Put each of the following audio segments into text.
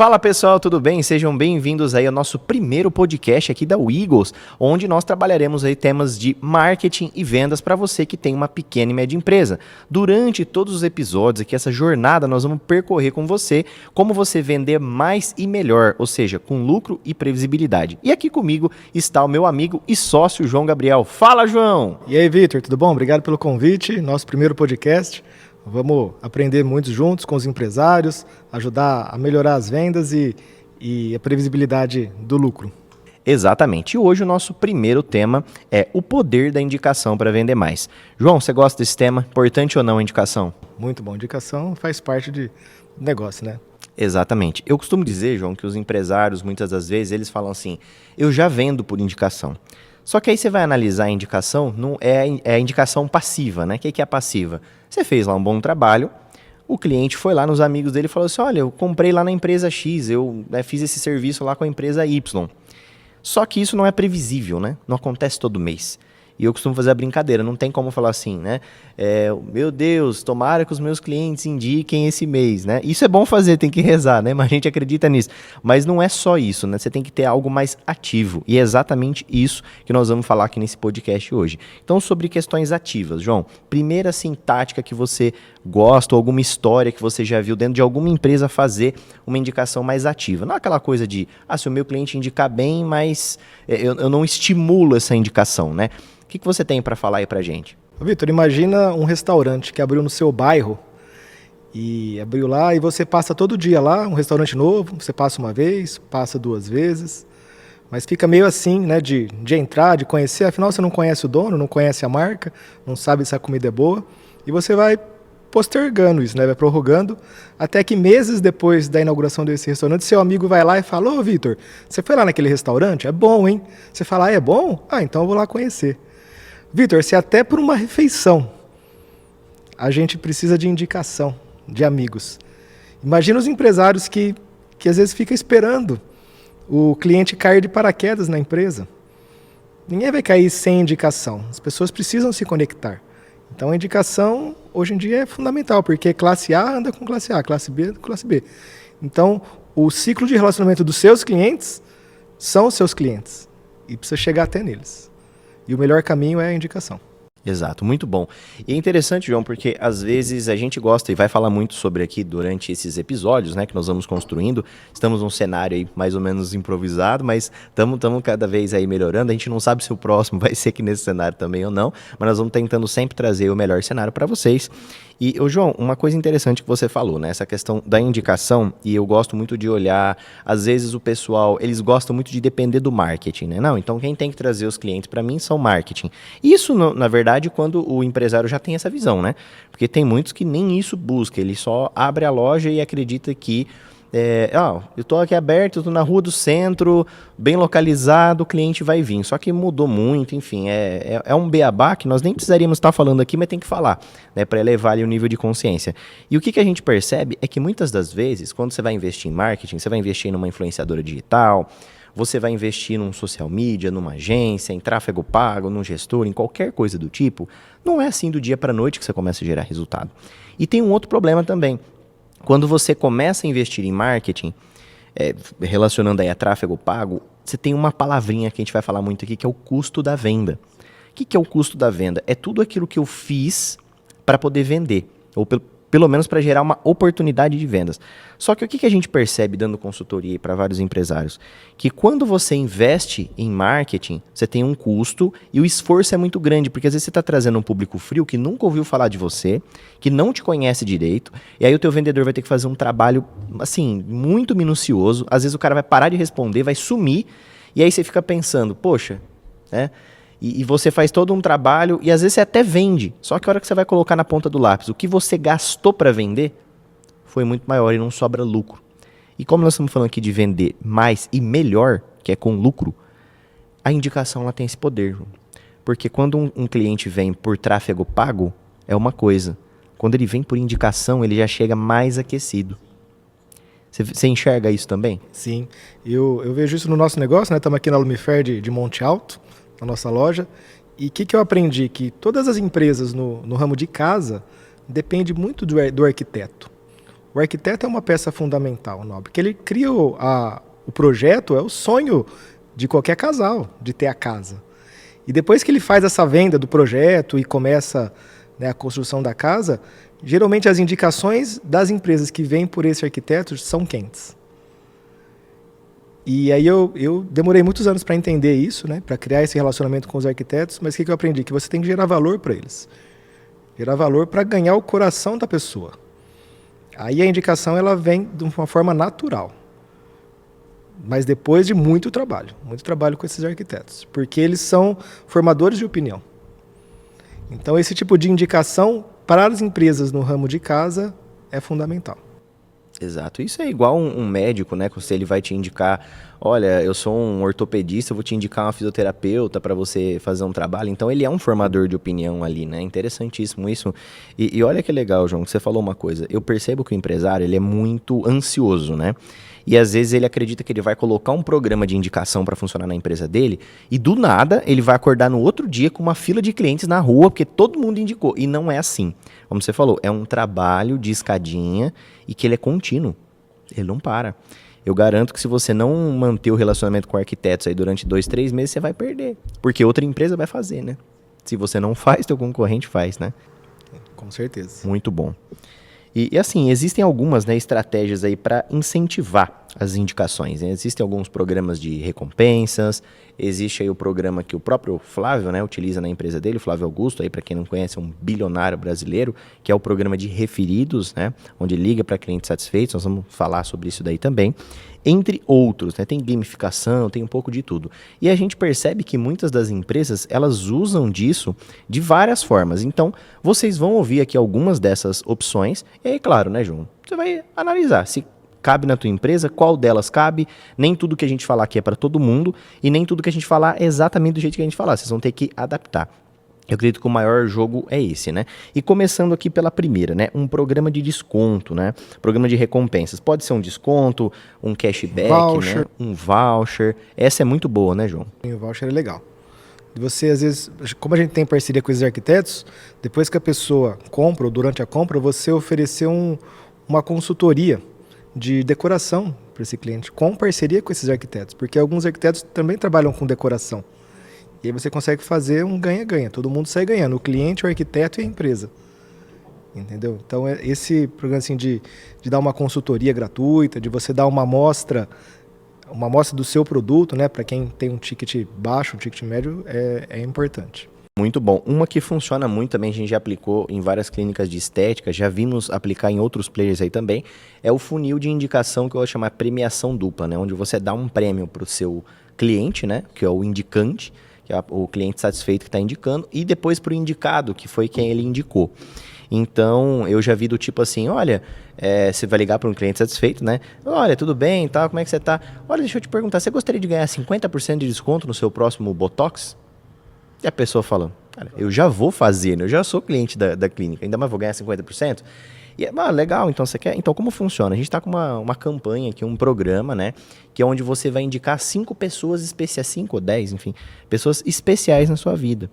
Fala pessoal, tudo bem? Sejam bem-vindos aí ao nosso primeiro podcast aqui da Wiggles, onde nós trabalharemos aí temas de marketing e vendas para você que tem uma pequena e média empresa. Durante todos os episódios aqui, essa jornada, nós vamos percorrer com você como você vender mais e melhor, ou seja, com lucro e previsibilidade. E aqui comigo está o meu amigo e sócio João Gabriel. Fala, João! E aí, Vitor, tudo bom? Obrigado pelo convite, nosso primeiro podcast. Vamos aprender muito juntos com os empresários, ajudar a melhorar as vendas e a previsibilidade do lucro. Exatamente. E hoje o nosso primeiro tema é o poder da indicação para vender mais. João, você gosta desse tema? Importante ou não a indicação? Muito bom. Indicação faz parte do negócio, né? Exatamente. Eu costumo dizer, João, que os empresários, muitas das vezes, eles falam assim, eu já vendo por indicação. Só que aí você vai analisar a indicação, não é a indicação passiva, né? O que é a passiva? Você fez lá um bom trabalho, o cliente foi lá nos amigos dele e falou assim, olha, eu comprei lá na empresa X, eu fiz esse serviço lá com a empresa Y. Só que isso não é previsível, né? Não acontece todo mês. E eu costumo fazer a brincadeira, não tem como falar assim, né? Meu Deus, tomara que os meus clientes indiquem esse mês, né? Isso é bom fazer, tem que rezar, né? Mas a gente acredita nisso. Mas não é só isso, né? Você tem que ter algo mais ativo. E é exatamente isso que nós vamos falar aqui nesse podcast hoje. Então, sobre questões ativas, João. Primeira, assim, tática que você gosta, ou alguma história que você já viu dentro de alguma empresa fazer uma indicação mais ativa. Não é aquela coisa de, se o meu cliente indicar bem, mas eu não estimulo essa indicação, né? O que você tem para falar aí pra gente? Vitor, imagina um restaurante que abriu no seu bairro e abriu lá e você passa todo dia lá, um restaurante novo, você passa uma vez, passa duas vezes, mas fica meio assim, né, de entrar, de conhecer, afinal você não conhece o dono, não conhece a marca, não sabe se a comida é boa e você vai postergando isso, né, vai prorrogando, até que meses depois da inauguração desse restaurante, seu amigo vai lá e fala, ô Vitor, você foi lá naquele restaurante? É bom, hein? Você fala, é bom? Então eu vou lá conhecer. Vitor, se até por uma refeição a gente precisa de indicação de amigos. Imagina os empresários que às vezes ficam esperando o cliente cair de paraquedas na empresa. Ninguém vai cair sem indicação. As pessoas precisam se conectar. Então a indicação hoje em dia é fundamental, porque classe A anda com classe A, classe B com classe B. Então o ciclo de relacionamento dos seus clientes são os seus clientes e precisa chegar até neles. E o melhor caminho é a indicação. Exato, muito bom. E é interessante, João, porque às vezes a gente gosta e vai falar muito sobre aqui durante esses episódios, né, que nós vamos construindo. Estamos num cenário aí mais ou menos improvisado, mas estamos cada vez aí melhorando. A gente não sabe se o próximo vai ser aqui nesse cenário também ou não, mas nós vamos tentando sempre trazer o melhor cenário para vocês. E, João, uma coisa interessante que você falou, né, essa questão da indicação, e eu gosto muito de olhar, às vezes o pessoal, eles gostam muito de depender do marketing, né? Não, então quem tem que trazer os clientes para mim são marketing. Isso, na verdade, quando o empresário já tem essa visão, né? Porque tem muitos que nem isso busca, ele só abre a loja e acredita que eu estou aqui aberto, estou na rua do centro, bem localizado, o cliente vai vir. Só que mudou muito, enfim, é um beabá que nós nem precisaríamos estar falando aqui, mas tem que falar, né, para elevar ali o nível de consciência. E o que a gente percebe é que muitas das vezes, quando você vai investir em marketing, você vai investir numa influenciadora digital, você vai investir num social media, numa agência, em tráfego pago, num gestor, em qualquer coisa do tipo, não é assim do dia para a noite que você começa a gerar resultado. E tem um outro problema também. Quando você começa a investir em marketing, relacionando aí a tráfego pago, você tem uma palavrinha que a gente vai falar muito aqui, que é o custo da venda. O que é o custo da venda? É tudo aquilo que eu fiz para poder vender, ou pelo menos para gerar uma oportunidade de vendas. Só que o que a gente percebe dando consultoria para vários empresários? Que quando você investe em marketing, você tem um custo e o esforço é muito grande, porque às vezes você está trazendo um público frio que nunca ouviu falar de você, que não te conhece direito, e aí o teu vendedor vai ter que fazer um trabalho, assim, muito minucioso. Às vezes o cara vai parar de responder, vai sumir, e aí você fica pensando, poxa, né? E você faz todo um trabalho, e às vezes você até vende, só que a hora que você vai colocar na ponta do lápis, o que você gastou para vender foi muito maior e não sobra lucro. E como nós estamos falando aqui de vender mais e melhor, que é com lucro, a indicação ela tem esse poder. Porque quando um cliente vem por tráfego pago, é uma coisa. Quando ele vem por indicação, ele já chega mais aquecido. Você enxerga isso também? Sim, eu vejo isso no nosso negócio, né? Estamos aqui na Lumifer de Monte Alto, na nossa loja, e o que eu aprendi? Que todas as empresas no ramo de casa dependem muito do arquiteto. O arquiteto é uma peça fundamental, Nobre, porque ele cria o projeto, é o sonho de qualquer casal, de ter a casa. E depois que ele faz essa venda do projeto e começa, né, a construção da casa, geralmente as indicações das empresas que vêm por esse arquiteto são quentes. E aí eu demorei muitos anos para entender isso, né, para criar esse relacionamento com os arquitetos, mas o que eu aprendi? Que você tem que gerar valor para eles. Gerar valor para ganhar o coração da pessoa. Aí a indicação ela vem de uma forma natural. Mas depois de muito trabalho com esses arquitetos, porque eles são formadores de opinião. Então esse tipo de indicação para as empresas no ramo de casa é fundamental. Exato. Isso é igual um médico, né? Se ele vai te indicar, olha, eu sou um ortopedista, eu vou te indicar uma fisioterapeuta para você fazer um trabalho. Então ele é um formador de opinião ali, né? Interessantíssimo isso. E olha que legal, João, que você falou uma coisa. Eu percebo que o empresário, ele é muito ansioso, né? E às vezes ele acredita que ele vai colocar um programa de indicação para funcionar na empresa dele e do nada ele vai acordar no outro dia com uma fila de clientes na rua porque todo mundo indicou. E não é assim. Como você falou, é um trabalho de escadinha e que ele é contínuo. Ele não para. Eu garanto que se você não manter o relacionamento com arquitetos aí durante 2, 3 meses, você vai perder. Porque outra empresa vai fazer, né? Se você não faz, teu concorrente faz, né? Com certeza. Muito bom. E assim, existem algumas, né, estratégias aí para incentivar as indicações, né? Existem alguns programas de recompensas, existe aí o programa que o próprio Flávio, né, utiliza na empresa dele, o Flávio Augusto, aí para quem não conhece, é um bilionário brasileiro, que é o programa de referidos, né, onde liga para clientes satisfeitos, nós vamos falar sobre isso daí também, entre outros, né, tem gamificação, tem um pouco de tudo. E a gente percebe que muitas das empresas, elas usam disso de várias formas. Então, vocês vão ouvir aqui algumas dessas opções, e aí, claro, né, João, você vai analisar se cabe na tua empresa, qual delas cabe. Nem tudo que a gente falar aqui é para todo mundo e nem tudo que a gente falar é exatamente do jeito que a gente falar. Vocês vão ter que adaptar. Eu acredito que o maior jogo é esse, né? E começando aqui pela primeira, né? Um programa de desconto, né? Programa de recompensas. Pode ser um desconto, um cashback, Voucher. né? Um voucher. Essa é muito boa, né, João? O voucher é legal. Você, às vezes, como a gente tem parceria com esses arquitetos, depois que a pessoa compra ou durante a compra, você oferecer uma consultoria de decoração para esse cliente, com parceria com esses arquitetos, porque alguns arquitetos também trabalham com decoração. E aí você consegue fazer um ganha-ganha, todo mundo sai ganhando, o cliente, o arquiteto e a empresa. Entendeu? Então, esse programa assim, de dar uma consultoria gratuita, de você dar uma amostra do seu produto, né, para quem tem um ticket baixo, um ticket médio, é importante. Muito bom. Uma que funciona muito também, a gente já aplicou em várias clínicas de estética, já vimos aplicar em outros players aí também, é o funil de indicação que eu vou chamar premiação dupla, né? Onde você dá um prêmio para o seu cliente, né? Que é o indicante, que é o cliente satisfeito que está indicando, e depois para o indicado, que foi quem ele indicou. Então, eu já vi do tipo assim, olha, você vai ligar para um cliente satisfeito, né? Olha, tudo bem, tá? Como é que você tá? Olha, deixa eu te perguntar, você gostaria de ganhar 50% de desconto no seu próximo Botox? E a pessoa fala, cara, eu já vou fazer, né? Eu já sou cliente da clínica, ainda mais vou ganhar 50%? E legal, então você quer? Então como funciona? A gente está com uma campanha aqui, um programa, né? Que é onde você vai indicar 5 pessoas especiais, 5 ou 10, enfim, pessoas especiais na sua vida.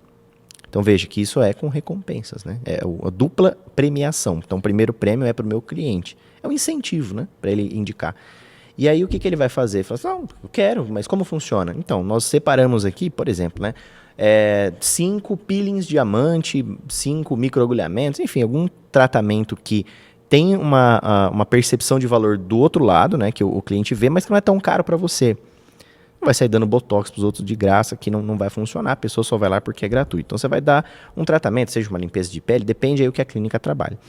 Então veja que isso é com recompensas, né? É a dupla premiação. Então o primeiro prêmio é para o meu cliente. É um incentivo, né? Para ele indicar. E aí o que ele vai fazer? Fala assim, não, eu quero, mas como funciona? Então, nós separamos aqui, por exemplo, né? 5 peelings diamante, 5 microagulhamentos, enfim, algum tratamento que tem uma percepção de valor do outro lado, né? Que o cliente vê, mas que não é tão caro para você. Não vai sair dando botox para os outros de graça, que não vai funcionar, a pessoa só vai lá porque é gratuito. Então você vai dar um tratamento, seja uma limpeza de pele, depende aí o que a clínica trabalha.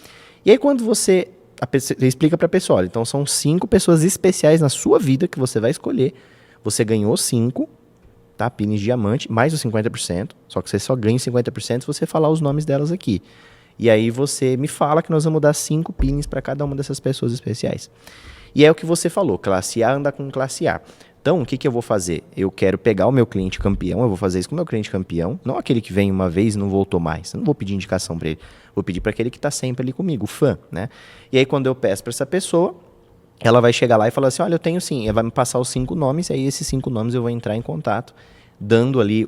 E aí quando você explica para a pessoa, olha, então são 5 pessoas especiais na sua vida que você vai escolher, você ganhou 5, tá? Pines diamante, mais os 50%, só que você só ganha 50% se você falar os nomes delas aqui. E aí você me fala que nós vamos dar 5 pines para cada uma dessas pessoas especiais. E é o que você falou, classe A anda com classe A. Então, o que eu vou fazer? Eu quero pegar o meu cliente campeão, eu vou fazer isso com o meu cliente campeão, não aquele que vem uma vez e não voltou mais. Eu não vou pedir indicação para ele, vou pedir para aquele que está sempre ali comigo, o fã, né? E aí, quando eu peço para essa pessoa, ela vai chegar lá e falar assim, olha, eu tenho sim, ela vai me passar os 5 nomes, e aí esses 5 nomes eu vou entrar em contato, dando ali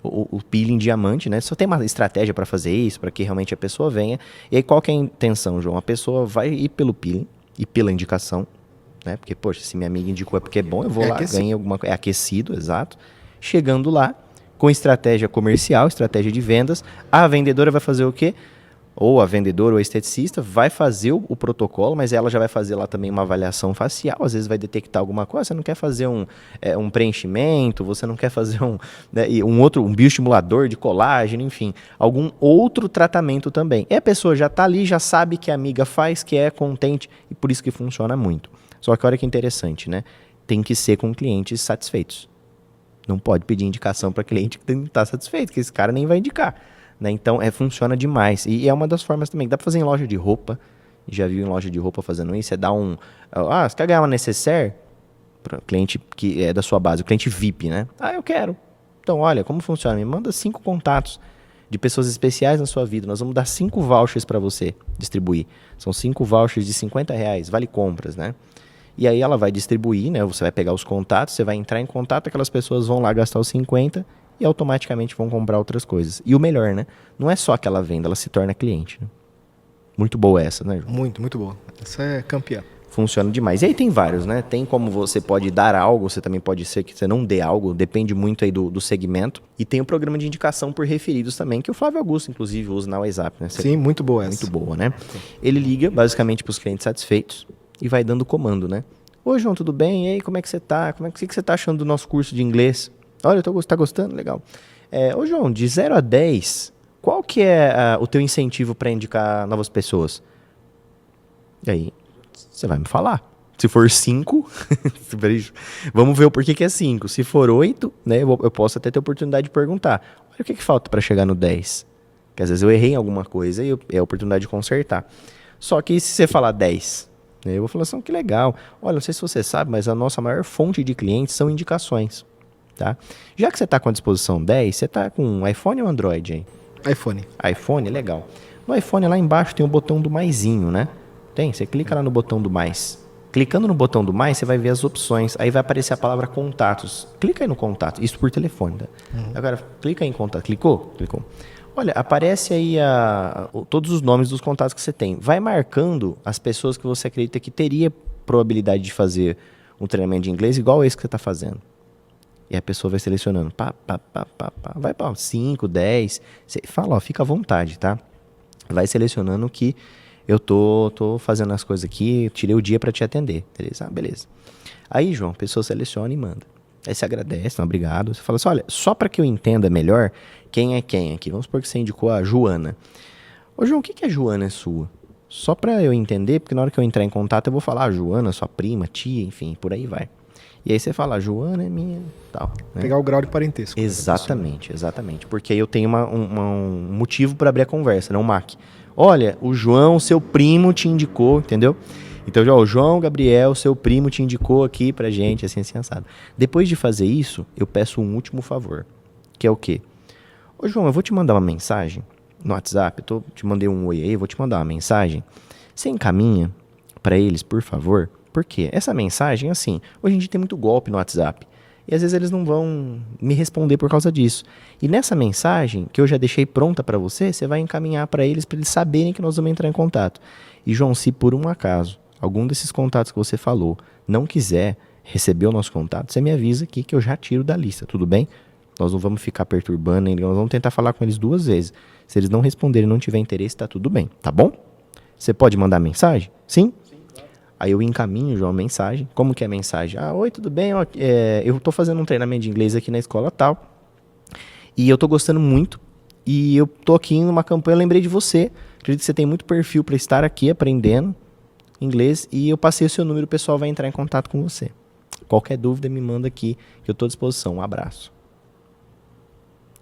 o peeling diamante, né? Só tem uma estratégia para fazer isso, para que realmente a pessoa venha. E aí qual que é a intenção, João? A pessoa vai ir pelo peeling e pela indicação, né? Porque, poxa, se minha amiga indicou é porque é bom, eu vou lá, ganho alguma coisa. É aquecido, exato. Chegando lá, com estratégia comercial, estratégia de vendas, a vendedora vai fazer o quê? Ou a vendedora ou a esteticista vai fazer o protocolo, mas ela já vai fazer lá também uma avaliação facial, às vezes vai detectar alguma coisa, você não quer fazer um preenchimento, você não quer fazer né, um bioestimulador de colágeno, enfim, algum outro tratamento também. E a pessoa já está ali, já sabe que a amiga faz, que é contente, e por isso que funciona muito. Só que olha que interessante, né? Tem que ser com clientes satisfeitos. Não pode pedir indicação para cliente que não está satisfeito, que esse cara nem vai indicar. Né? Então, funciona demais. E é uma das formas também. Dá para fazer em loja de roupa. Já viu em loja de roupa fazendo isso? Você dá você quer ganhar uma necessaire? Para cliente que é da sua base, o cliente VIP, né? Eu quero. Então, olha, como funciona? Me manda 5 contatos de pessoas especiais na sua vida. Nós vamos dar 5 vouchers para você distribuir. São 5 vouchers de R$50, vale compras, né? E aí ela vai distribuir, né? Você vai pegar os contatos, você vai entrar em contato, aquelas pessoas vão lá gastar os 50 e automaticamente vão comprar outras coisas. E o melhor, né? Não é só que ela venda, ela se torna cliente. Né? Muito boa essa, né, João? Muito, muito boa. Essa é campeã. Funciona demais. E aí tem vários, né? Tem como você pode dar algo, você também pode ser que você não dê algo, depende muito aí do segmento. E tem o programa de indicação por referidos também, que o Flávio Augusto, inclusive, usa na WhatsApp, né? Sim, muito boa essa. Muito boa, né? Ele liga, basicamente, para os clientes satisfeitos e vai dando comando, né? Oi, João, tudo bem? E aí, como é que você tá? O que você tá achando do nosso curso de inglês? Olha, tá gostando? Legal. Ô, João, de 0 a 10, qual que é o teu incentivo para indicar novas pessoas? E aí, você vai me falar. Se for 5, vamos ver o porquê que é 5. Se for 8, né, eu posso até ter oportunidade de perguntar. Olha o que falta para chegar no 10. Porque às vezes eu errei em alguma coisa e é a oportunidade de consertar. Só que se você falar 10, né, eu vou falar assim, que legal. Olha, não sei se você sabe, mas a nossa maior fonte de clientes são indicações. Tá? Já que você está com a disposição 10, você está com um iPhone ou Android aí? iPhone. iPhone, legal. No iPhone lá embaixo tem o botão do maisinho, né? Tem, você clica lá no botão do mais. Clicando no botão do mais, você vai ver as opções. Aí vai aparecer a palavra contatos. Clica aí no contato, isso por telefone. Tá? Agora, clica aí em contato. Clicou? Clicou. Olha, aparece aí todos os nomes dos contatos que você tem. Vai marcando as pessoas que você acredita que teria probabilidade de fazer um treinamento de inglês igual esse que você está fazendo. E a pessoa vai selecionando. Vai para 5, 10. Você fala, fica à vontade, tá? Vai selecionando que eu tô fazendo as coisas aqui, tirei o dia para te atender. Beleza? Beleza. Aí, João, a pessoa seleciona e manda. Aí você agradece, não, obrigado. Você fala assim, olha, só para que eu entenda melhor quem é quem aqui. Vamos supor que você indicou a Joana. Ô, João, o que a Joana é sua? Só para eu entender, porque na hora que eu entrar em contato eu vou falar, Joana, sua prima, tia, enfim, por aí vai. E aí você fala, Joana é minha, tal. Né? Pegar o grau de parentesco. Exatamente, exatamente. Porque aí eu tenho um motivo para abrir a conversa, né? Um MAC. Olha, o João, seu primo, te indicou, entendeu? Então, já, o João Gabriel, seu primo, te indicou aqui pra gente, assim, assado. Depois de fazer isso, eu peço um último favor, que é o quê? Ô, João, eu vou te mandar uma mensagem no WhatsApp, te mandei um oi aí, eu vou te mandar uma mensagem. Você encaminha para eles, por favor? Por quê? Essa mensagem, assim, hoje em dia tem muito golpe no WhatsApp. E às vezes eles não vão me responder por causa disso. E nessa mensagem, que eu já deixei pronta para você, você vai encaminhar para eles saberem que nós vamos entrar em contato. E, João, se por um acaso algum desses contatos que você falou não quiser receber o nosso contato, você me avisa aqui que eu já tiro da lista, tudo bem? Nós não vamos ficar perturbando, nós vamos tentar falar com eles 2 vezes. Se eles não responderem e não tiver interesse, tá tudo bem, tá bom? Você pode mandar mensagem? Sim? Aí eu encaminho, João, a mensagem. Como que é a mensagem? Oi, tudo bem? Eu tô fazendo um treinamento de inglês aqui na escola tal. E eu tô gostando muito. E eu tô aqui numa campanha, eu lembrei de você. Acredito que você tem muito perfil para estar aqui aprendendo inglês. E eu passei o seu número, o pessoal vai entrar em contato com você. Qualquer dúvida, me manda aqui, que eu tô à disposição. Um abraço.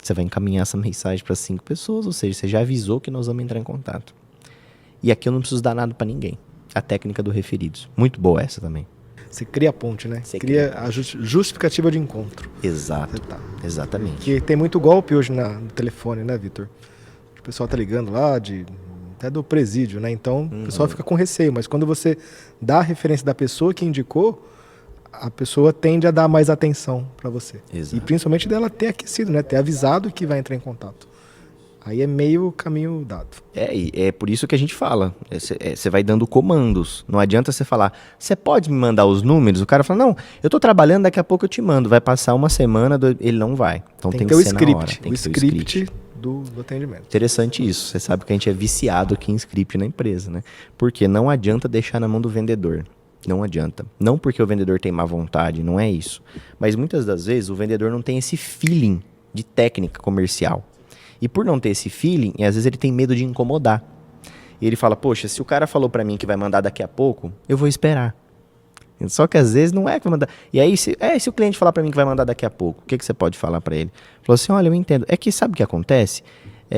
Você vai encaminhar essa mensagem para 5 pessoas, ou seja, você já avisou que nós vamos entrar em contato. E aqui eu não preciso dar nada para ninguém. A técnica do referidos. Muito boa essa também. Você cria a ponte, né? Você cria a justificativa de encontro. Exato. Exatamente. Porque tem muito golpe hoje no telefone, né, Vitor? O pessoal tá ligando lá, até do presídio, né? Então, o pessoal fica com receio. Mas quando você dá a referência da pessoa que indicou, a pessoa tende a dar mais atenção para você. Exato. E principalmente dela ter aquecido, né? Ter avisado que vai entrar em contato. Aí é meio caminho dado. E é por isso que a gente fala. Você vai dando comandos. Não adianta você falar, você pode me mandar os números? O cara fala, não, eu tô trabalhando, daqui a pouco eu te mando. Vai passar uma semana, ele não vai. Então tem que ter ser o script. na hora. Tem O que ter script do atendimento. Interessante isso. Você sabe que a gente é viciado aqui em script na empresa, né? Porque não adianta deixar na mão do vendedor. Não adianta. Não porque o vendedor tem má vontade, não é isso. Mas muitas das vezes o vendedor não tem esse feeling de técnica comercial. E por não ter esse feeling, às vezes ele tem medo de incomodar. E ele fala, poxa, se o cara falou pra mim que vai mandar daqui a pouco, eu vou esperar. Só que às vezes não é que vai mandar. E aí, se o cliente falar pra mim que vai mandar daqui a pouco, o que você pode falar pra ele? Falou assim, olha, eu entendo. É que sabe o que acontece?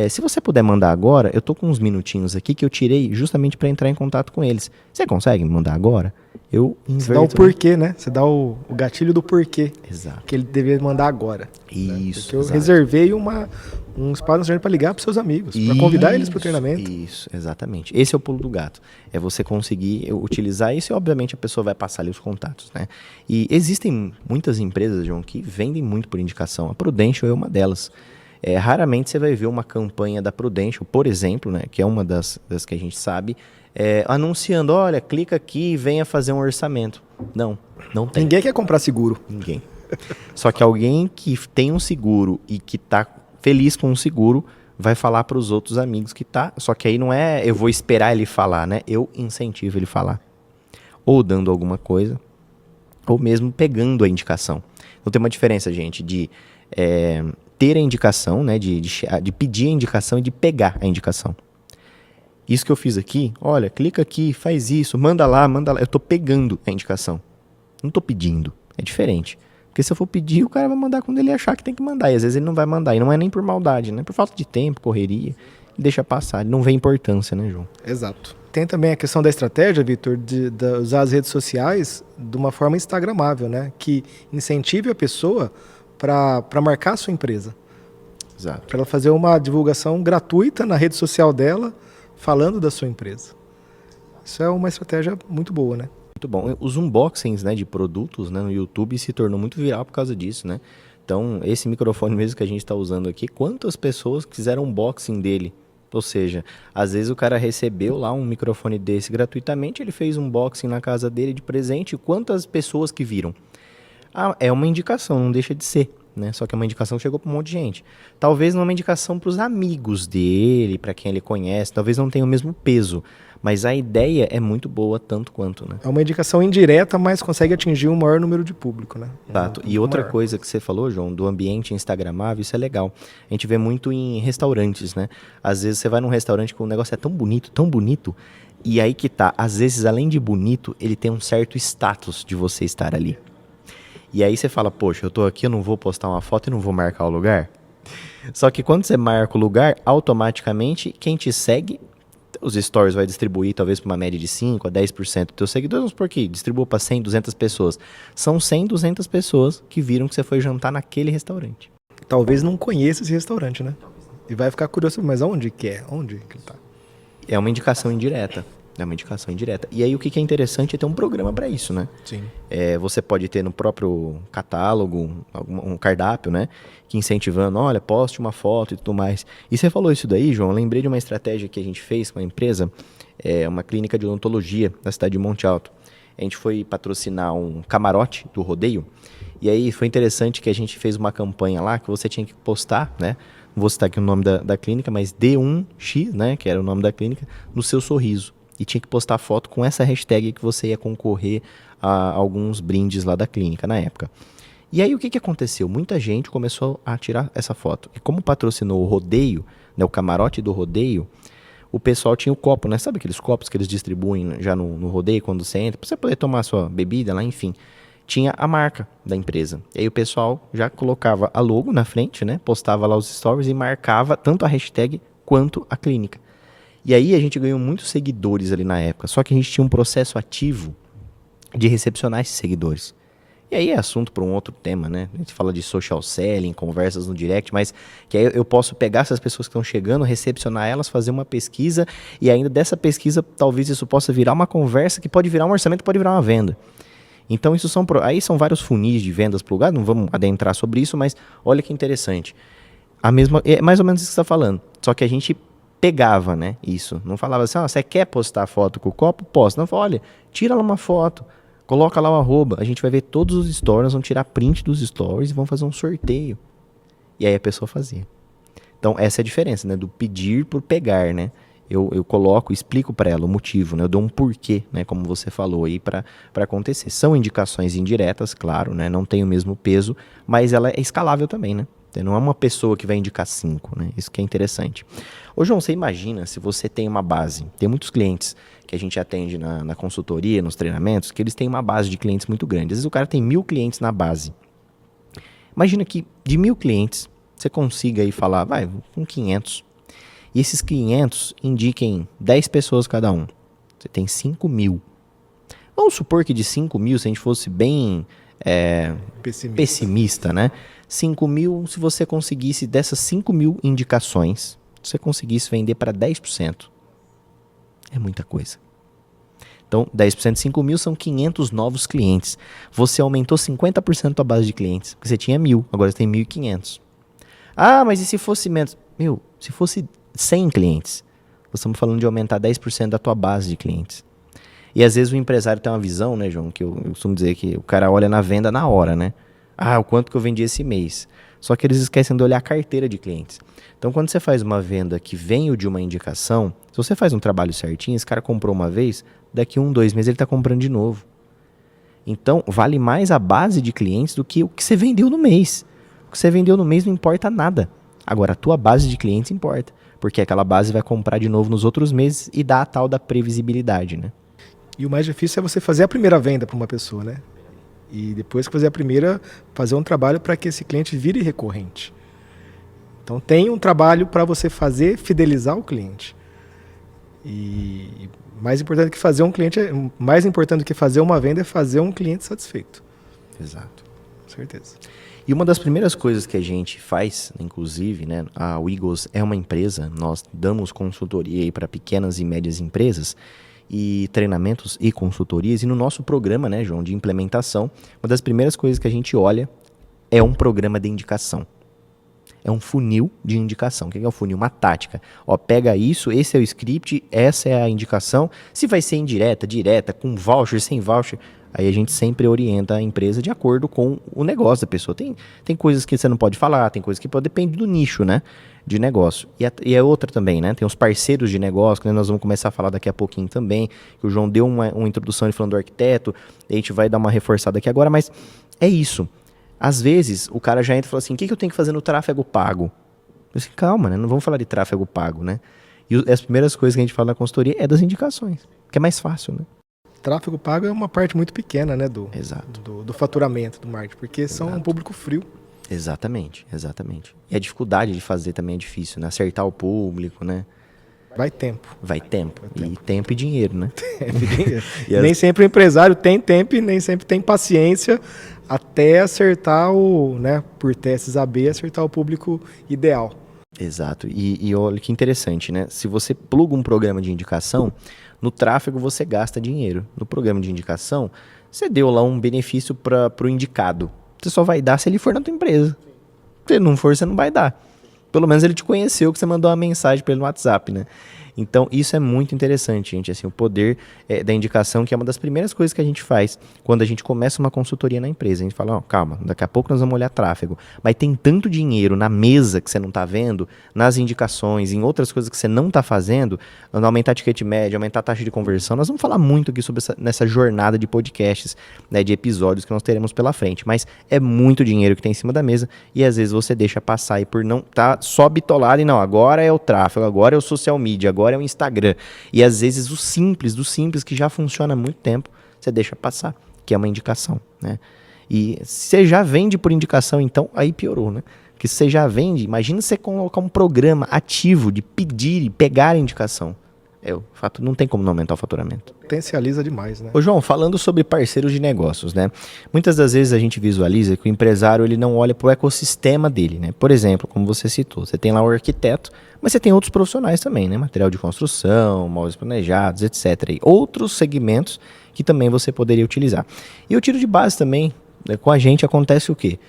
Se você puder mandar agora, eu tô com uns minutinhos aqui que eu tirei justamente pra entrar em contato com eles. Você consegue me mandar agora? Eu inverto. Você dá o porquê, né? Você dá o gatilho do porquê. Exato. Que ele deveria mandar agora. Isso. Porque eu reservei um espaço para ligar para seus amigos, para convidar eles para o treinamento. Isso, exatamente. Esse é o pulo do gato. É você conseguir utilizar isso e, obviamente, a pessoa vai passar ali os contatos, né? E existem muitas empresas, João, que vendem muito por indicação. A Prudential é uma delas. Raramente você vai ver uma campanha da Prudential, por exemplo, né, que é uma das que a gente sabe, anunciando, olha, clica aqui e venha fazer um orçamento. Não tem. Ninguém quer comprar seguro. Ninguém. Só que alguém que tem um seguro e que está feliz com o seguro vai falar para os outros amigos que tá. Só que aí não é eu vou esperar ele falar, né? Eu incentivo ele falar. Ou dando alguma coisa, ou mesmo pegando a indicação. Então tem uma diferença, gente, de ter a indicação, né? De pedir a indicação e de pegar a indicação. Isso que eu fiz aqui, olha, clica aqui, faz isso, manda lá. Eu tô pegando a indicação. Não tô pedindo. É diferente. Porque se eu for pedir, o cara vai mandar quando ele achar que tem que mandar. E às vezes ele não vai mandar. E não é nem por maldade, né? Por falta de tempo, correria. Ele deixa passar. Ele não vê importância, né, João? Exato. Tem também a questão da estratégia, Vitor, de usar as redes sociais de uma forma instagramável, né? Que incentive a pessoa para marcar a sua empresa. Exato. Para ela fazer uma divulgação gratuita na rede social dela, falando da sua empresa. Isso é uma estratégia muito boa, né? Muito bom. Os unboxings, né, de produtos, né, no YouTube se tornou muito viral por causa disso, né? Então, esse microfone mesmo que a gente está usando aqui, quantas pessoas fizeram unboxing dele? Ou seja, às vezes o cara recebeu lá um microfone desse gratuitamente, ele fez um unboxing na casa dele de presente, quantas pessoas que viram? É uma indicação, não deixa de ser, né? Só que é uma indicação que chegou para um monte de gente. Talvez não é uma indicação para os amigos dele, para quem ele conhece, talvez não tenha o mesmo peso, mas a ideia é muito boa tanto quanto, né? É uma indicação indireta, mas consegue atingir um maior número de público, né? Exato. E outra coisa que você falou, João, do ambiente instagramável, isso é legal. A gente vê muito em restaurantes, né? Às vezes você vai num restaurante que o negócio é tão bonito, e aí que tá, às vezes além de bonito, ele tem um certo status de você estar ali. E aí você fala, poxa, eu tô aqui, eu não vou postar uma foto e não vou marcar o lugar. Só que quando você marca o lugar, automaticamente quem te segue, os stories vai distribuir talvez para uma média de 5 a 10% dos teus seguidores, vamos supor que distribua para 100, 200 pessoas. São 100, 200 pessoas que viram que você foi jantar naquele restaurante. Talvez não conheça esse restaurante, né? E vai ficar curioso, mas aonde que é? Onde que ele tá? É uma indicação indireta. E aí o que é interessante é ter um programa para isso, né? Sim. Você pode ter no próprio catálogo um cardápio, né? Que incentivando, olha, poste uma foto e tudo mais. E você falou isso daí, João, eu lembrei de uma estratégia que a gente fez com a empresa, uma clínica de odontologia da cidade de Monte Alto. A gente foi patrocinar um camarote do rodeio, e aí foi interessante que a gente fez uma campanha lá que você tinha que postar, né? Não vou citar aqui o nome da clínica, mas D1X, né? Que era o nome da clínica, no seu sorriso. E tinha que postar foto com essa hashtag que você ia concorrer a alguns brindes lá da clínica na época. E aí o que aconteceu? Muita gente começou a tirar essa foto. E como patrocinou o rodeio, né, o camarote do rodeio, o pessoal tinha o copo, né? Sabe aqueles copos que eles distribuem já no rodeio quando você entra? Pra você poder tomar a sua bebida lá, enfim. Tinha a marca da empresa. E aí o pessoal já colocava a logo na frente, né? Postava lá os stories e marcava tanto a hashtag quanto a clínica. E aí a gente ganhou muitos seguidores ali na época, só que a gente tinha um processo ativo de recepcionar esses seguidores. E aí é assunto para um outro tema, né? A gente fala de social selling, conversas no direct, mas que aí eu posso pegar essas pessoas que estão chegando, recepcionar elas, fazer uma pesquisa, e ainda dessa pesquisa talvez isso possa virar uma conversa que pode virar um orçamento, pode virar uma venda. Então, aí são vários funis de vendas plugados, não vamos adentrar sobre isso, mas olha que interessante. É mais ou menos isso que você está falando, só que a gente pegava, né, isso. Não falava assim, você quer postar foto com o copo? Posta. Não, olha, tira lá uma foto, coloca lá o arroba, a gente vai ver todos os stories, vamos tirar print dos stories e vamos fazer um sorteio. E aí a pessoa fazia. Então, essa é a diferença, né, do pedir por pegar, né. Eu coloco, explico para ela o motivo, né? Eu dou um porquê, né? Como você falou aí, para acontecer. São indicações indiretas, claro, né? Não tem o mesmo peso, mas ela é escalável também, né? Não é uma pessoa que vai indicar 5, né? Isso que é interessante. Ô, João, você imagina se você tem uma base. Tem muitos clientes que a gente atende na consultoria, nos treinamentos, que eles têm uma base de clientes muito grande. Às vezes o cara tem 1.000 clientes na base. Imagina que de 1.000 clientes, você consiga aí falar, vai, com 500. E esses 500 indiquem 10 pessoas cada um. Você tem 5.000. Vamos supor que de 5.000, se a gente fosse bem pessimista, né? 5.000, se você conseguisse dessas 5.000 indicações, você conseguisse vender para 10%. É muita coisa. Então, 10% de 5.000 são 500 novos clientes. Você aumentou 50% a base de clientes. Porque você tinha 1.000, agora você tem 1.500. Ah, mas e se fosse menos? Se fosse 100 clientes, nós estamos falando de aumentar 10% da tua base de clientes. E às vezes o empresário tem uma visão, né, João, que eu costumo dizer que o cara olha na venda na hora, né? Ah, o quanto que eu vendi esse mês. Só que eles esquecem de olhar a carteira de clientes. Então, quando você faz uma venda que veio de uma indicação, se você faz um trabalho certinho, esse cara comprou uma vez, daqui 1, 2 meses ele está comprando de novo. Então, vale mais a base de clientes do que o que você vendeu no mês. O que você vendeu no mês não importa nada. Agora, a tua base de clientes importa. Porque aquela base vai comprar de novo nos outros meses e dá a tal da previsibilidade, né? E o mais difícil é você fazer a primeira venda para uma pessoa, né? E depois que fazer a primeira, fazer um trabalho para que esse cliente vire recorrente. Então tem um trabalho para você fazer, fidelizar o cliente. E mais importante que fazer uma venda é fazer um cliente satisfeito. Exato. Com certeza. E uma das primeiras coisas que a gente faz, inclusive, né, a Wiggles é uma empresa, nós damos consultoria para pequenas e médias empresas e treinamentos e consultorias. E no nosso programa, né, João, de implementação, uma das primeiras coisas que a gente olha é um programa de indicação. É um funil de indicação. O que é o funil? Uma tática. Ó, pega isso, esse é o script, essa é a indicação. Se vai ser indireta, direta, com voucher, sem voucher, aí a gente sempre orienta a empresa de acordo com o negócio da pessoa. Tem coisas que você não pode falar, tem coisas que depende do nicho, né, de negócio. E é outra também, né? Tem os parceiros de negócio, que nós vamos começar a falar daqui a pouquinho também, que o João deu uma introdução ele falando do arquiteto, a gente vai dar uma reforçada aqui agora, mas é isso. Às vezes, o cara já entra e fala assim, o que eu tenho que fazer no tráfego pago? Eu assim, calma, né? Não vamos falar de tráfego pago, né? E as primeiras coisas que a gente fala na consultoria é das indicações, que é mais fácil, né? Tráfego pago é uma parte muito pequena, né, Exato. do faturamento do marketing, porque são um público frio. Exatamente. E a dificuldade de fazer também é difícil, né? Acertar o público, né? Vai tempo. E tempo e dinheiro, né? Nem sempre o empresário tem tempo e nem sempre tem paciência até acertar por testes AB, acertar o público ideal. Exato. E olha que interessante, né? Se você pluga um programa de indicação, no tráfego você gasta dinheiro. No programa de indicação, você deu lá um benefício para o indicado. Você só vai dar se ele for na tua empresa. Se ele não for, você não vai dar. Pelo menos ele te conheceu, que você mandou uma mensagem para ele no WhatsApp, né? Então, isso é muito interessante, gente. Assim, o poder da indicação, que é uma das primeiras coisas que a gente faz quando a gente começa uma consultoria na empresa. A gente fala, calma, daqui a pouco nós vamos olhar tráfego. Mas tem tanto dinheiro na mesa que você não está vendo, nas indicações, em outras coisas que você não está fazendo, aumentar a ticket média, aumentar a taxa de conversão. Nós vamos falar muito aqui sobre nessa jornada de podcasts, né, de episódios que nós teremos pela frente. Mas é muito dinheiro que tem em cima da mesa e às vezes você deixa passar aí por não estar só bitolado e não, agora é o tráfego, agora é o social media, agora é o Instagram. E às vezes o simples, do simples que já funciona há muito tempo, você deixa passar, que é uma indicação, né? E se você já vende por indicação, então aí piorou, né? Porque se você já vende, imagina você colocar um programa ativo de pedir e pegar a indicação. Não tem como não aumentar o faturamento. Potencializa demais, né? Ô João, falando sobre parceiros de negócios, né? Muitas das vezes a gente visualiza que o empresário ele não olha para o ecossistema dele, né? Por exemplo, como você citou, você tem lá o arquiteto, mas você tem outros profissionais também, né? Material de construção, móveis planejados, etc. E outros segmentos que também você poderia utilizar. E o tiro de base também, né, com a gente acontece o quê?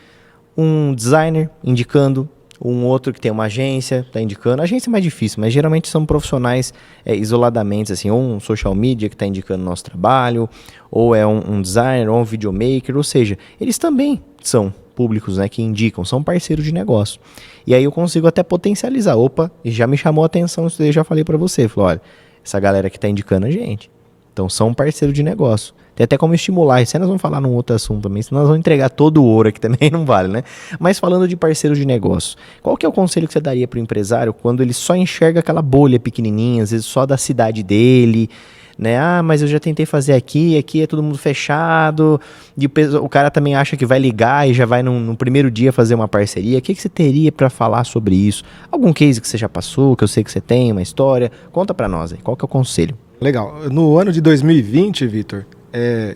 Um designer indicando, um outro que tem uma agência está indicando. A agência é mais difícil, mas geralmente são profissionais isoladamente, assim, ou um social media que está indicando nosso trabalho, ou é um designer, ou um videomaker, ou seja, eles também são públicos, né, que indicam, são parceiros de negócio. E aí eu consigo até potencializar. Opa, e já me chamou a atenção, isso daí eu já falei para você. Falei, olha, essa galera que está indicando a gente. Então são parceiros de negócio. Tem até como estimular. Isso aí nós vamos falar num outro assunto também, senão nós vamos entregar todo o ouro aqui também, não vale, né? Mas falando de parceiros de negócio, qual que é o conselho que você daria para o empresário quando ele só enxerga aquela bolha pequenininha, às vezes só da cidade dele, né? Ah, mas eu já tentei fazer aqui é todo mundo fechado, e o cara também acha que vai ligar e já vai no primeiro dia fazer uma parceria. O que você teria para falar sobre isso? Algum case que você já passou, que eu sei que você tem, uma história? Conta para nós aí, qual que é o conselho? Legal. No ano de 2020, Vitor,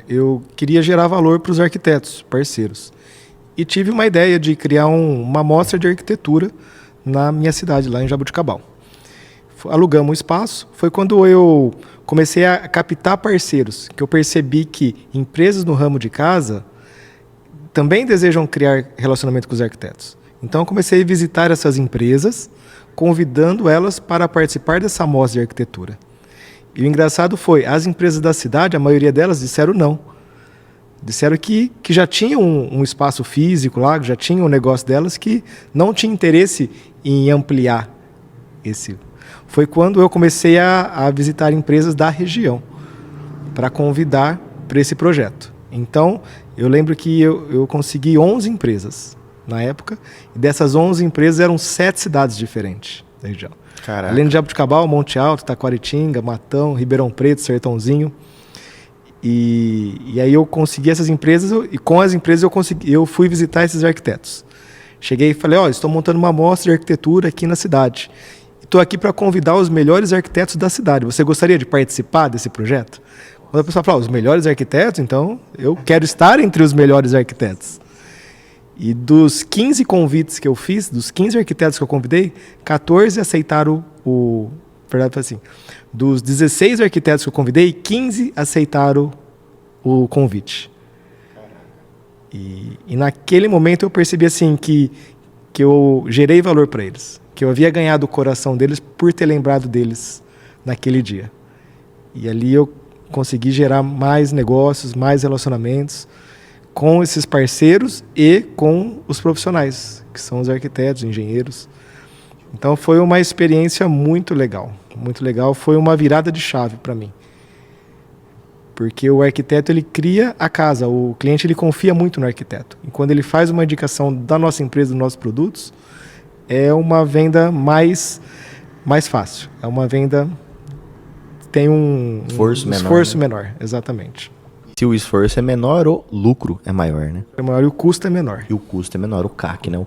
eu queria gerar valor para os arquitetos, parceiros. E tive uma ideia de criar uma mostra de arquitetura na minha cidade, lá em Jaboticabal. Alugamos um espaço. Foi quando eu comecei a captar parceiros, que eu percebi que empresas no ramo de casa também desejam criar relacionamento com os arquitetos. Então eu comecei a visitar essas empresas, convidando elas para participar dessa mostra de arquitetura. E o engraçado foi, as empresas da cidade, a maioria delas disseram não. Disseram que já tinham um espaço físico lá, já tinham um negócio delas, que não tinha interesse em ampliar esse. Foi quando eu comecei a visitar empresas da região para convidar para esse projeto. Então, eu lembro que eu consegui 11 empresas na época, e dessas 11 empresas eram 7 cidades diferentes da região. Caraca. Além de Jaboticabal, Monte Alto, Taquaritinga, Matão, Ribeirão Preto, Sertãozinho. E aí eu consegui essas empresas, e com as empresas eu fui visitar esses arquitetos. Cheguei e falei, estou montando uma mostra de arquitetura aqui na cidade. Estou aqui para convidar os melhores arquitetos da cidade. Você gostaria de participar desse projeto? Quando a pessoa fala, os melhores arquitetos, então eu quero estar entre os melhores arquitetos. E dos 15 convites que eu fiz, dos 15 arquitetos que eu convidei, 14 aceitaram verdade foi assim, dos 16 arquitetos que eu convidei, 15 aceitaram o convite. E naquele momento eu percebi assim que eu gerei valor para eles, que eu havia ganhado o coração deles por ter lembrado deles naquele dia. E ali eu consegui gerar mais negócios, mais relacionamentos com esses parceiros e com os profissionais, que são os arquitetos, engenheiros. Então foi uma experiência muito legal, muito legal. Foi uma virada de chave para mim. Porque o arquiteto ele cria a casa, o cliente ele confia muito no arquiteto. E quando ele faz uma indicação da nossa empresa, dos nossos produtos, é uma venda mais fácil. É uma venda que tem um esforço menor, exatamente. Se o esforço é menor, o lucro é maior, né? É maior e o custo é menor. E o custo é menor, o CAC, né? O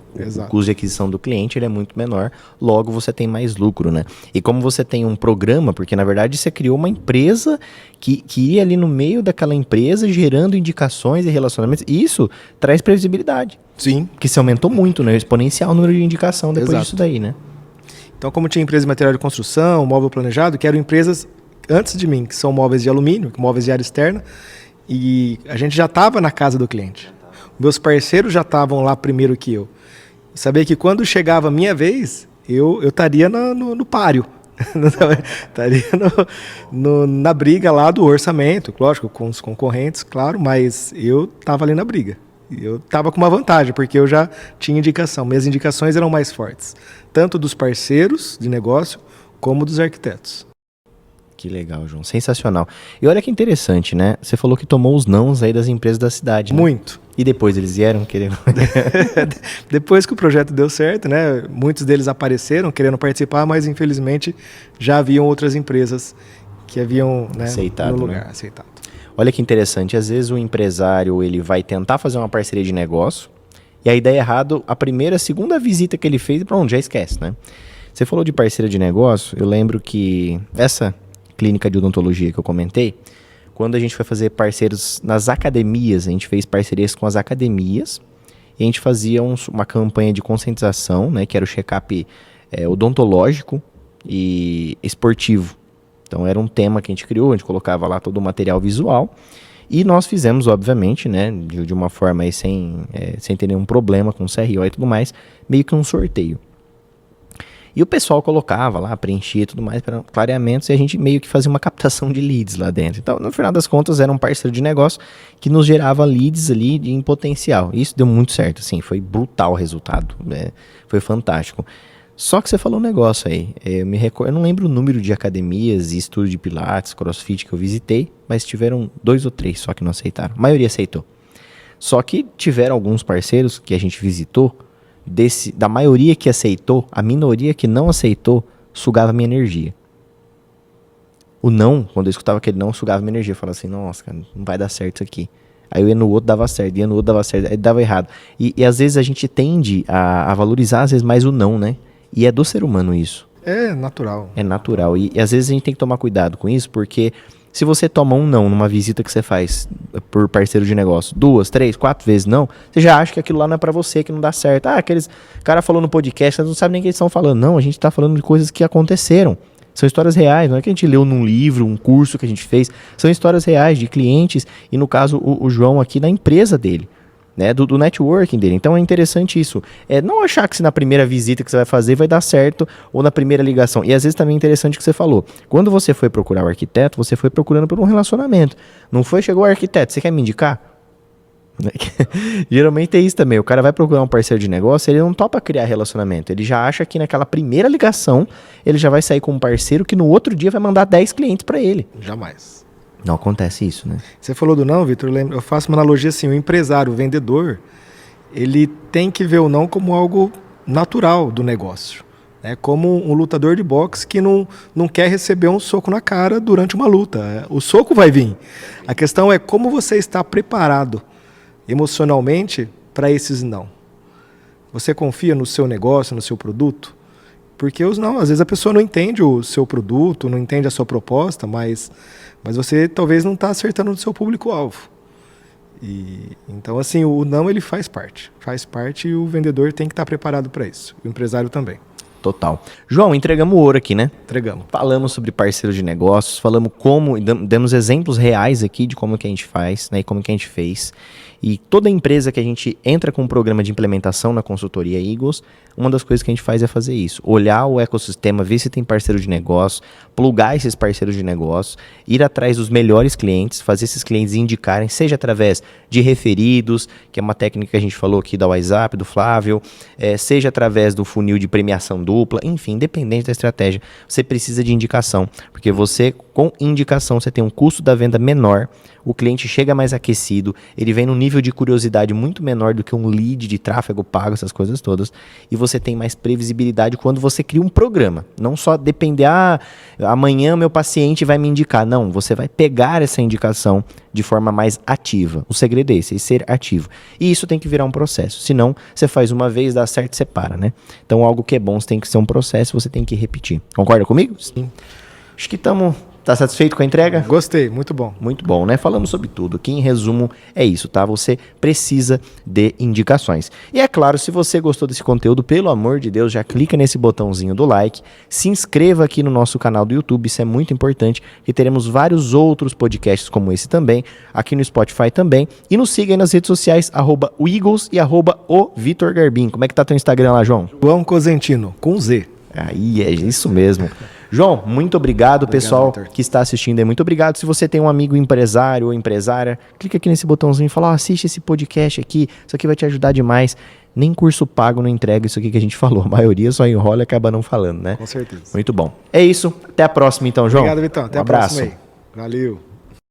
custo de aquisição do cliente ele é muito menor, logo você tem mais lucro, né? E como você tem um programa, porque na verdade você criou uma empresa que ia ali no meio daquela empresa gerando indicações e relacionamentos, isso traz previsibilidade. Sim. Que se aumentou muito, né? Exponencial o número de indicação depois disso daí, né? Então, como tinha empresa de material de construção, móvel planejado, que eram empresas antes de mim, que são móveis de alumínio, móveis de área externa, e a gente já estava na casa do cliente. Meus parceiros já estavam lá primeiro que eu. Sabia que quando chegava a minha vez, eu estaria no páreo. Estaria na briga lá do orçamento, lógico, com os concorrentes, claro, mas eu estava ali na briga. Eu estava com uma vantagem, porque eu já tinha indicação. Minhas indicações eram mais fortes, tanto dos parceiros de negócio, como dos arquitetos. Que legal, João. Sensacional. E olha que interessante, né? Você falou que tomou os nãos aí das empresas da cidade, né? Muito. E depois eles vieram querendo... Depois que o projeto deu certo, né? Muitos deles apareceram querendo participar, mas infelizmente já haviam outras empresas que haviam, né, aceitado, no lugar, né? aceitado. Olha que interessante. Às vezes o empresário ele vai tentar fazer uma parceria de negócio e aí dá errado a primeira, segunda visita que ele fez e pronto, já esquece, né? Você falou de parceria de negócio, eu lembro que essa clínica de odontologia que eu comentei, quando a gente foi fazer parceiros nas academias, a gente fez parcerias com as academias e a gente fazia uma campanha de conscientização, né, que era o check-up odontológico e esportivo. Então era um tema que a gente criou, a gente colocava lá todo o material visual e nós fizemos, obviamente, né, de uma forma aí sem ter nenhum problema com o CRO e tudo mais, meio que um sorteio. E o pessoal colocava lá, preenchia e tudo mais para clareamentos e a gente meio que fazia uma captação de leads lá dentro. Então, no final das contas, era um parceiro de negócio que nos gerava leads ali em potencial. E isso deu muito certo, assim, foi brutal o resultado, foi fantástico. Só que você falou um negócio aí, eu não lembro o número de academias e estúdio de pilates, crossfit que eu visitei, mas tiveram 2 ou 3 só que não aceitaram. A maioria aceitou. Só que tiveram alguns parceiros que a gente visitou, da maioria que aceitou, a minoria que não aceitou, sugava minha energia. O não, quando eu escutava aquele não, sugava minha energia. Eu falava assim, nossa, cara, não vai dar certo isso aqui. Aí eu ia no outro, dava certo, ia no outro, dava certo, aí dava errado. E às vezes a gente tende a valorizar, às vezes, mais o não, né? E é do ser humano isso. É natural. É natural. E às vezes a gente tem que tomar cuidado com isso, porque se você toma um não numa visita que você faz por parceiro de negócio 2, 3, 4 vezes não, você já acha que aquilo lá não é pra você, que não dá certo. Ah, aqueles cara falou no podcast, você não sabe nem o que eles estão falando. Não, a gente tá falando de coisas que aconteceram. São histórias reais, não é que a gente leu num livro, um curso que a gente fez. São histórias reais de clientes e, no caso, o João aqui na empresa dele. Né, do networking dele. Então é interessante isso. Não achar que se na primeira visita que você vai fazer vai dar certo ou na primeira ligação. E às vezes também é interessante o que você falou. Quando você foi procurar o arquiteto, você foi procurando por um relacionamento. Não foi, chegou o arquiteto, você quer me indicar? Geralmente é isso também. O cara vai procurar um parceiro de negócio, ele não topa criar relacionamento. Ele já acha que naquela primeira ligação ele já vai sair com um parceiro que no outro dia vai mandar 10 clientes para ele. Jamais. Não acontece isso, né? Você falou do não, Vitor, eu faço uma analogia assim, o empresário, o vendedor, ele tem que ver o não como algo natural do negócio. Né? Como um lutador de boxe que não quer receber um soco na cara durante uma luta. O soco vai vir. A questão é como você está preparado emocionalmente para esses não. Você confia no seu negócio, no seu produto? Porque os não, às vezes a pessoa não entende o seu produto, não entende a sua proposta, mas você talvez não está acertando no seu público-alvo. Então, assim, o não ele faz parte e o vendedor tem que estar preparado para isso, o empresário também. Total. João, entregamos o ouro aqui, né? Entregamos. Falamos sobre parceiros de negócios, falamos como, demos exemplos reais aqui de como que a gente faz, né, e como que a gente fez. E toda empresa que a gente entra com um programa de implementação na consultoria Eagles, uma das coisas que a gente faz é fazer isso. Olhar o ecossistema, ver se tem parceiro de negócio, plugar esses parceiros de negócio, ir atrás dos melhores clientes, fazer esses clientes indicarem, seja através de referidos, que é uma técnica que a gente falou aqui da WhatsApp, do Flávio, seja através do funil de premiação dupla, enfim, independente da estratégia, você precisa de indicação, porque você, com indicação, você tem um custo da venda menor, o cliente chega mais aquecido, ele vem num nível de curiosidade muito menor do que um lead de tráfego pago, essas coisas todas, e você tem mais previsibilidade quando você cria um programa. Não só depender, amanhã meu paciente vai me indicar. Não, você vai pegar essa indicação de forma mais ativa. O segredo é esse, é ser ativo. E isso tem que virar um processo. Senão, você faz uma vez, dá certo, você para, né? Então, algo que é bom, tem que ser um processo, você tem que repetir. Concorda comigo? Sim. Acho que estamos... Tá satisfeito com a entrega? Gostei, muito bom. Muito bom, né? Falamos sobre tudo. Aqui, em resumo, é isso, tá? Você precisa de indicações. E é claro, se você gostou desse conteúdo, pelo amor de Deus, já clica nesse botãozinho do like, se inscreva aqui no nosso canal do YouTube, isso é muito importante, e teremos vários outros podcasts como esse também, aqui no Spotify também, e nos siga aí nas redes sociais, @Eagles e @OVitorGarbim. Como é que tá teu Instagram lá, João? João Cosentino, com Z. Aí, é isso mesmo. João, muito obrigado, pessoal Victor, que está assistindo aí. Muito obrigado. Se você tem um amigo empresário ou empresária, clica aqui nesse botãozinho e fala, assiste esse podcast aqui, isso aqui vai te ajudar demais. Nem curso pago não entrega isso aqui que a gente falou. A maioria só enrola e acaba não falando, né? Com certeza. Muito bom. É isso. Até a próxima então, João. Obrigado, Vitão. Até a próxima aí. Valeu.